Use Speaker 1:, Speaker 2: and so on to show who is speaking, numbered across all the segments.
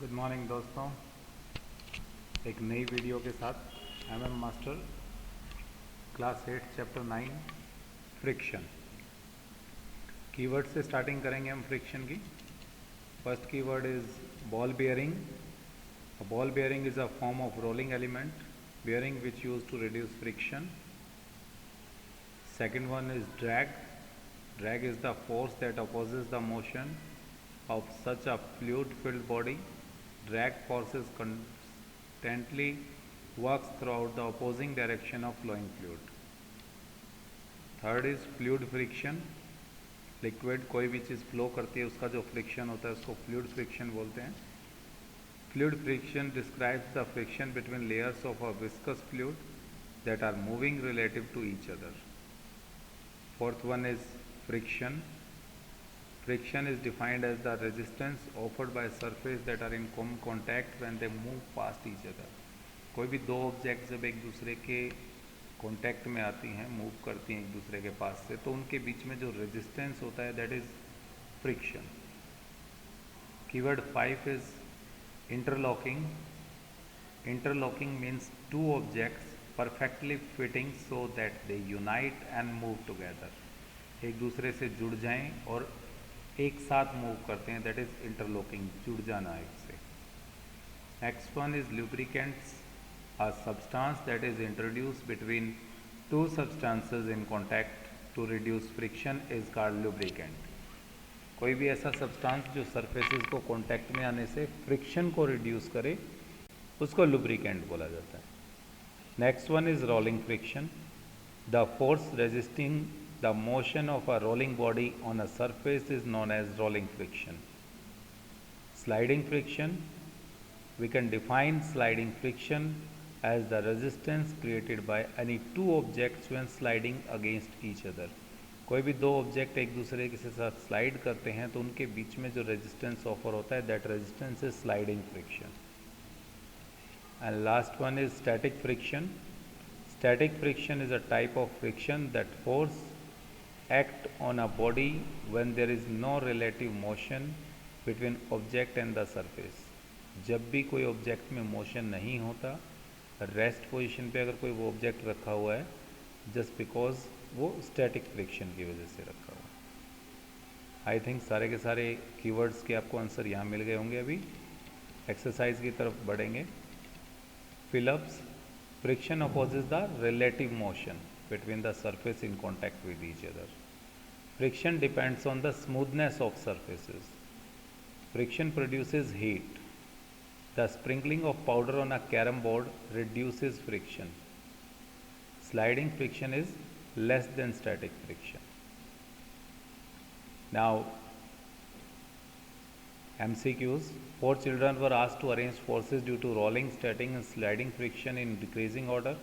Speaker 1: Good morning दोस्तों, एक नई वीडियो के साथ MM master class 8 chapter 9 friction. Keyword से स्टार्टिंग करेंगे हम फ्रिक्शन की। First keyword is ball bearing. A ball bearing is a form of rolling element bearing which used to reduce friction. Second one is drag. Drag is the force that opposes the motion of such a fluid filled body. Drag forces constantly works throughout the opposing direction of flowing fluid. Third is fluid friction. Liquid कोई भी चीज़ flow करती है उसका जो friction होता है उसको fluid friction बोलते हैं। Fluid friction describes the friction between layers of a viscous fluid that are moving relative to each other. Fourth one is friction. Friction is defined as the resistance offered by surface that are in contact when they move past each other. कोई भी दो object जब एक दूसरे के contact में आती हैं, मूव करती हैं एक दूसरे के पास से, तो उनके बीच में जो रेजिस्टेंस होता है that is friction. Keyword 5 is interlocking. Interlocking means two objects perfectly fitting so that they unite and move together. एक दूसरे से जुड़ जाएं और एक साथ मूव करते हैं, दैट इज इंटरलॉकिंग, जुड़ जाना एक से। Next one is lubricants. A substance that is introduced between two substances in contact to reduce friction is called lubricant. कोई भी ऐसा सब्सटेंस जो सरफेसेस को कांटेक्ट में आने से फ्रिक्शन को रिड्यूस करे उसको लुब्रिकेंट बोला जाता है। Next one is rolling friction. The force resisting the motion of a rolling body on a surface is known as rolling friction. Sliding friction, we can define sliding friction as the resistance created by any two objects when sliding against each other. कोई भी दो object एक दूसरे के साथ slide करते हैं तो उनके बीच में जो रेजिस्टेंस ऑफर होता है that resistance is sliding friction. And last one is static friction. Static friction is a type of friction that force act on a body when there is no relative motion between object and the surface. जब भी कोई object में motion नहीं होता, rest position पे अगर कोई वो ऑब्जेक्ट रखा हुआ है, जस्ट बिकॉज वो स्टैटिक फ्रिक्शन की वजह से रखा हुआ है। आई थिंक सारे के सारे कीवर्ड्स के आपको आंसर यहाँ मिल गए होंगे। अभी एक्सरसाइज की तरफ बढ़ेंगे। Fill-ups. Friction opposes the relative motion between the surface in contact with each other. Friction depends on the smoothness of surfaces. Friction produces heat. The sprinkling of powder on a carom board reduces friction. Sliding friction is less than static friction. Now, MCQs. 4 children were asked to arrange forces due to rolling, static and sliding friction in decreasing order.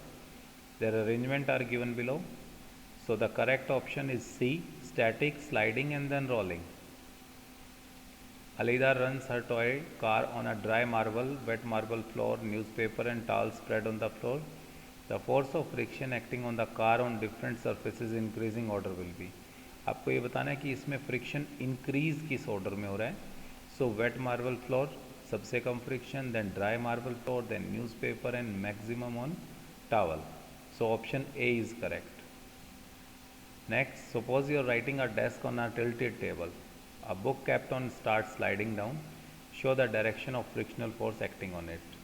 Speaker 1: Their arrangement are given below. So the correct option is C, static, sliding and then rolling. Alida runs her toy car on a dry marble, wet marble floor, newspaper and towels spread on the floor. The force of friction acting on the car on different surfaces increasing order will be. आपको ये बताना है कि इसमें friction increase किस order में हो रहा है। सो वेट मार्बल फ्लोर सबसे कम friction, then dry marble floor, then newspaper and maximum on towel. So option A is correct. Next, suppose you are writing a desk on a tilted table. A book kept on starts sliding down. Show the direction of frictional force acting on it.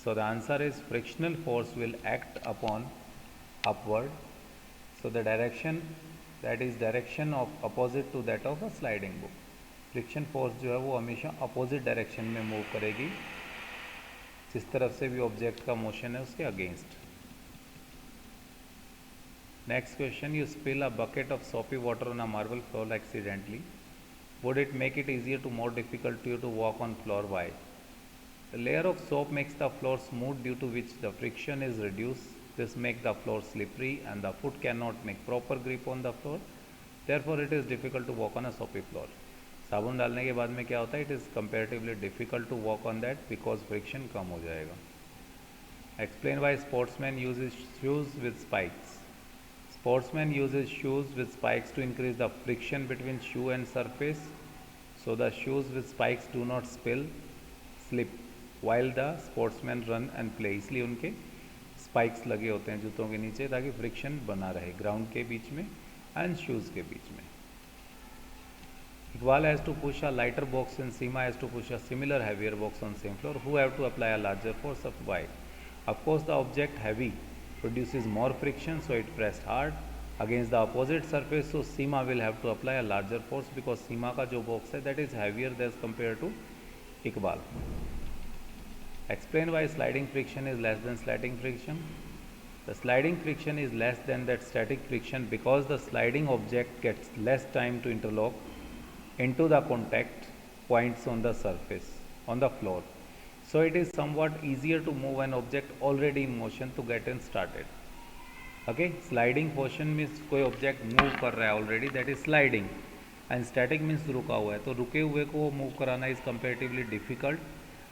Speaker 1: So the answer is frictional force will act upon upward. So the direction, that is direction of opposite to that of a sliding book. Friction force जो है वो हमेशा opposite direction में move करेगी, जिस तरफ से भी ऑब्जेक्ट का मोशन है उसके against. Next question, you spill a bucket of soapy water on a marble floor accidentally. Would it make it easier to more difficult to you to walk on floor? Why? The layer of soap makes the floor smooth due to which the friction is reduced. This makes the floor slippery and the foot cannot make proper grip on the floor. Therefore, it is difficult to walk on a soapy floor. साबुन डालने के बाद में क्या होता है? It is comparatively difficult to walk on that because friction कम हो जाएगा. Explain why sportsman uses shoes with spikes. Sportsman uses shoes with spikes to increase the friction between shoe and surface. So so the shoes with spikes do not slip while the sportsmen run and play. इसलिए उनके spikes लगे होते हैं जूतों के नीचे ताकि friction बना रहे ग्राउंड के बीच में एंड शूज़ के बीच में. Iqbal has to push a lighter box and Seema has to push a similar heavier box on same floor. Who have to apply a larger force of why? Of course the object heavy produces more friction, so it pressed hard against the opposite surface, so Seema will have to apply a larger force because Seema का जो box है that is heavier as compared to Iqbal. Explain why sliding friction is less than sliding friction. The sliding friction is less than that static friction because the sliding object gets less time to interlock into the contact points on the surface, on the floor. So it is somewhat easier to move an object already in motion to get it started. Okay, sliding portion means कोई object move कर रहा है already, that is sliding, and static means रुका हुआ है, तो रुके हुए को move कराना is comparatively difficult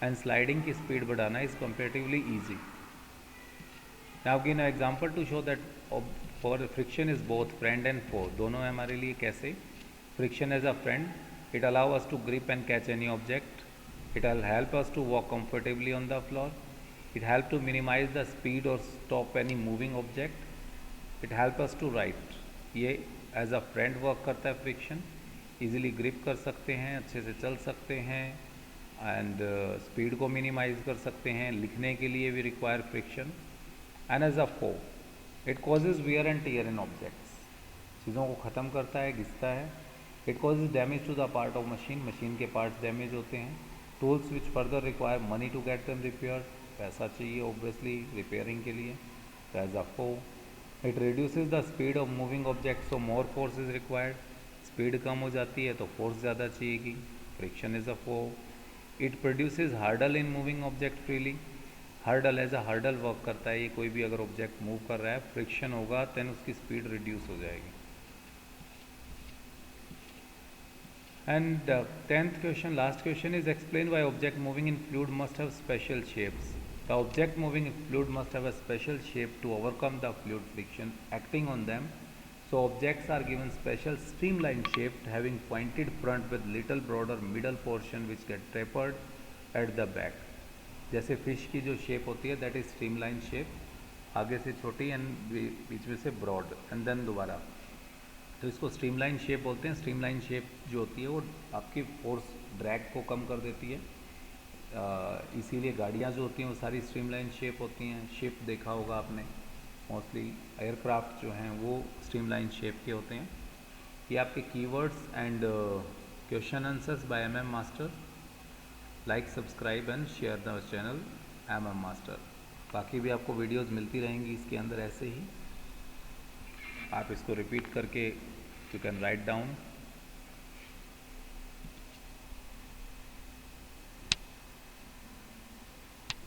Speaker 1: and sliding की speed बढ़ाना is comparatively easy. Now give an example to show that for friction is both friend and foe. दोनों है हमारे लिए कैसे. Friction as a friend, it allows us to grip and catch any object. It will help us to walk comfortably on the floor. It helps to minimize the speed or stop any moving object. It helps us to write. ये as a friend work करता है friction. Easily grip कर सकते हैं, अच्छे से चल सकते हैं and speed को minimize कर सकते हैं. लिखने के लिए भी require friction. And as a foe, it causes wear and tear in objects. चीज़ों को ख़त्म करता है, घिसता है. It causes damage to the part of machine. Machine के parts damage होते हैं. Tools which further require money to get them repaired. पैसा चाहिए obviously repairing के लिए. So as a foe, it reduces the speed of moving objects, so more force is required. Speed कम हो जाती है तो force ज़्यादा चाहिएगी. Friction is a foe. It produces hurdle in moving object freely. Hurdle as a hurdle work करता है. ये कोई भी अगर object move कर रहा है, friction होगा then उसकी speed reduce हो जाएगी. And 10th question, last question is explain why object moving in fluid must have special shapes. The object moving in fluid must have a special shape to overcome the fluid friction acting on them. So objects are given special streamline shape having pointed front with little broader middle portion which get tapered at the back. जैसे fish की जो shape होती है that is streamline shape, आगे से छोटी and बीच में से ब्रॉड एंड देन दोबारा, तो इसको स्ट्रीमलाइन शेप बोलते हैं. स्ट्रीमलाइन शेप जो होती है वो आपकी फोर्स ड्रैग को कम कर देती है, इसीलिए गाड़ियाँ जो होती हैं वो सारी स्ट्रीमलाइन शेप होती हैं. शिप देखा होगा आपने, मोस्टली एयरक्राफ्ट जो हैं वो स्ट्रीमलाइन शेप के होते हैं. ये आपके keywords and question answers by MM master. Like, subscribe and share the channel MM master. बाकी भी आपको वीडियोस मिलती रहेंगी इसके अंदर ऐसे ही. आप इसको रिपीट करके यू कैन राइट डाउन